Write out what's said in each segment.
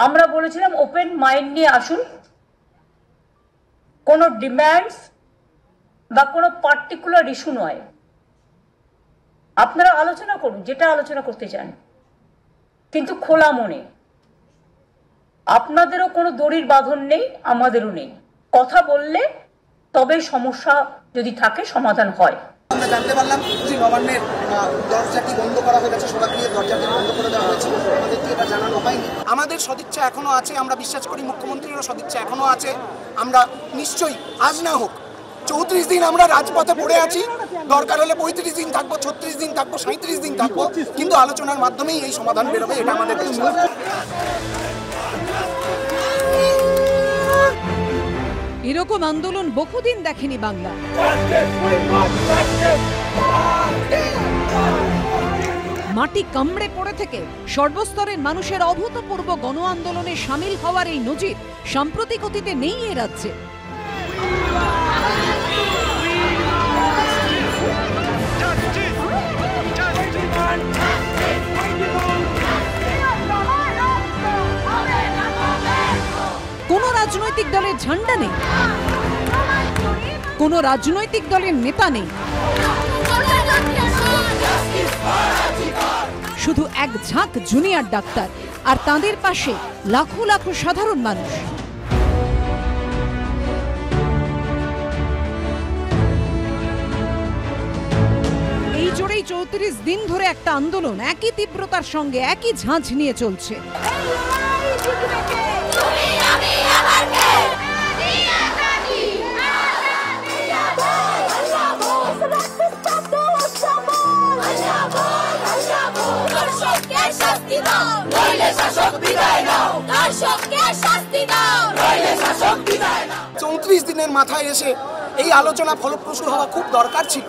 আমরা বলেছিলাম open mind নিয়ে আসুন, কোনো ডিম্যান্ডস বা কোনো পার্টিকুলার ইস্যু নয়, আপনারা আলোচনা করুন যেটা আলোচনা করতে চান, কিন্তু খোলা মনে। আপনাদেরও কোনো দড়ির বাঁধন নেই, আমাদেরও নেই। কথা বললে তবে সমস্যা যদি থাকে সমাধান হয়। আমরা জানতে পারলাম যে নবান্নের দরজাটি বন্ধ করা হয়ে গেছে, সরাসরি দরজাটি বন্ধ করে দেওয়া হয়েছে, আমাদেরকে এটা জানানো হয়নি। আমাদের সদিচ্ছা এখনো আছে, আমরা বিশ্বাস করি মুখ্যমন্ত্রীরও সদিচ্ছা এখনো আছে। আমরা নিশ্চয়ই আজ না হোক 34 দিন আমরা রাজপথে পড়ে আছি, দরকার হলে 35 দিন থাকবো, 36 দিন থাকবো, 37 দিন থাকবো, কিন্তু আলোচনার মাধ্যমেই এই সমাধান বেরোবে, এটা আমাদের বিশ্বাস। এরকম আন্দোলন বহুদিন দেখেনি বাংলা। মাটি কামড়ে পড়ে থেকে সর্বস্তরের মানুষের অভূতপূর্ব গণ আন্দোলনে সামিল হওয়ার এই নজির সাম্প্রতিক অতীতে নেই এ রাজ্যে। কোন রাজনৈতিক দলের ঝান্ডা নেই, কোন রাজনৈতিক দলের নেতা নেই, শুধু এক ঝাঁক জুনিয়র ডাক্তার আর তাদের পাশে লাখো লাখো সাধারণ মানুষ। এই জোরেই 34 দিন ধরে একটা আন্দোলন একই তীব্রতার সঙ্গে একই ঝাঁঝ নিয়ে চলছে। দিনের মাথায় এসে এই আলোচনা ফলপ্রসূ হওয়া খুব দরকার ছিল।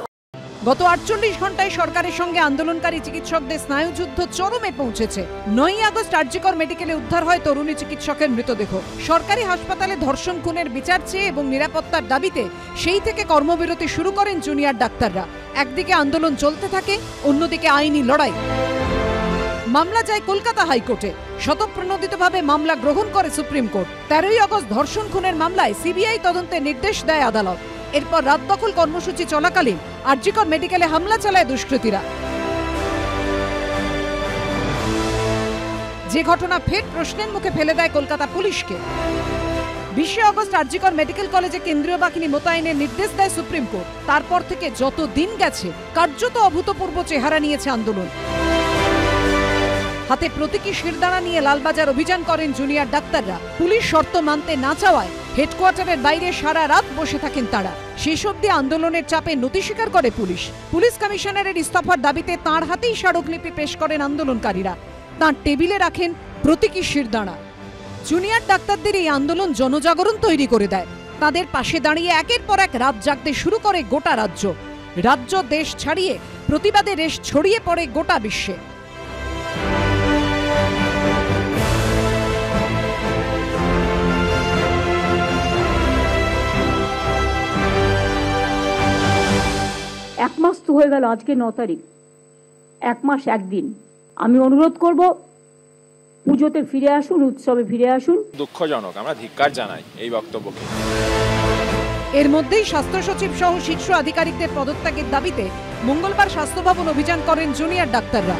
গত 48 ঘন্টায় সরকারের সঙ্গে আন্দোলনকারী চিকিৎসকদের স্নায়ুযুদ্ধ চরমে পৌঁছেছে। 9ই আগস্ট আরজিকর মেডিকেলে উদ্ধার হয় তরুণী চিকিৎসকের মৃতদেহ। সরকারি হাসপাতালে ধর্ষণ খুনের বিচার চেয়ে এবং নিরাপত্তার দাবিতে সেই থেকে কর্মবিরতি শুরু করেন জুনিয়র ডাক্তাররা। একদিকে আন্দোলন চলতে থাকে, অন্যদিকে আইনি লড়াই। মামলা যায় কলকাতা হাইকোর্টে, স্বতঃপ্রণোদিতভাবে মামলা গ্রহণ করে সুপ্রিম কোর্ট। 13ই আগস্ট ধর্ষণ খুনের মামলায় সিবিআই তদন্তের নির্দেশ দেয় আদালত। এরপর রাত দখল কর্মসূচি চলাকালীন আরজিকর মেডিকেলে হামলা চালায় দুষ্কৃতীরা। যে ঘটনা ফের প্রশ্নের মুখে ফেলে দেয় কলকাতা পুলিশকে। 20 আগস্ট আরজিকর মেডিকেল কলেজে কেন্দ্রীয় বাহিনী মোতায়েনের নির্দেশ দেয় সুপ্রিম কোর্ট। তারপর থেকে যত দিন গেছে কার্যত অভূতপূর্ব চেহারা নিয়েছে আন্দোলন। হাতে প্রতীকী শিরদাঁড়া নিয়ে লালবাজার অভিযান করেন জুনিয়র ডাক্তাররা। পুলিশ শর্ত মানতে না চাওয়ায় হেডকোয়ার্টারের বাইরে সারা রাত বসে থাকেন তারা। শেষ অবধি আন্দোলনের চাপে নতি স্বীকার করে পুলিশ। পুলিশ কমিশনারের ইস্তফার দাবিতে তাঁর হাতেই স্মারকলিপি পেশ করেন আন্দোলনকারীরা। তাঁর টেবিলে রাখেন প্রতীকী শিরদাঁড়া। জুনিয়র ডাক্তারদের এই আন্দোলন জনজাগরণ তৈরি করে দেয়। তাদের পাশে দাঁড়িয়ে একের পর এক রাত জাগতে শুরু করে গোটা রাজ্য। রাজ্য দেশ ছাড়িয়ে প্রতিবাদের রেশ ছড়িয়ে পড়ে গোটা বিশ্বে। এক মাস তো হয়ে গেল, আজকে 9 তারিখ, 1 মাস 1 দিন। আমি অনুরোধ করব পুজোতে ফিরে আসুন, উৎসবে ফিরে আসুন। দুঃখজনক, আমরা ধিক্কার জানাই এই বক্তব্যকে। এর মধ্যেই স্বাস্থ্য সচিব সহ শীর্ষ আধিকারিকদের পদত্যাগের দাবিতে মঙ্গলবার স্বাস্থ্য ভবন অভিযান করেন জুনিয়র ডাক্তাররা।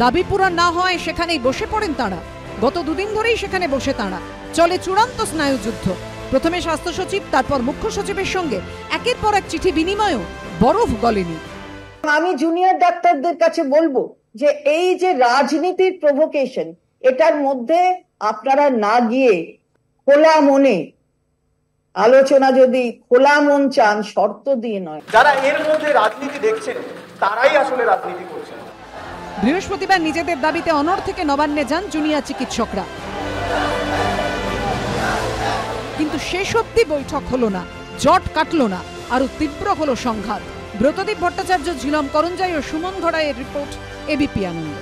দাবি পূরণ না হয় সেখানেই বসে পড়েন তাঁরা। গত 2 দিন ধরেই সেখানে বসে তাঁরা। চলে চূড়ান্ত স্নায়ুযুদ্ধ। প্রথমে স্বাস্থ্য সচিব, তারপর মুখ্য সচিবের সঙ্গে একের পর এক চিঠি বিনিময়ও বরফ গলেনি। আমি জুনিয়র ডাক্তারদের কাছে বলবো যে এই যে রাজনীতির প্রভোকেশন, এটার মধ্যে আপনারা না গিয়ে খোলা মনে আলোচনা, যদি খোলা মন চান, শর্ত দিয়ে নয়। যারা এর মধ্যে রাজনীতি দেখছেন তারাই আসলে রাজনীতি করছেন। বৃহস্পতিবার নিজেদের দাবিতে অনড় থেকে নবান্নে যান জুনিয়র চিকিৎসকরা। কিন্তু শেষ অবধি বৈঠক হলো না, জট কাটলো না, আরো তীব্র হলো সংঘাত। ব্রতদীপ ভট্টাচার্য, ঝিলম করঞ্জাই ও সুমন ঘড়াইয়ের রিপোর্ট, এবিপি আনন্দ।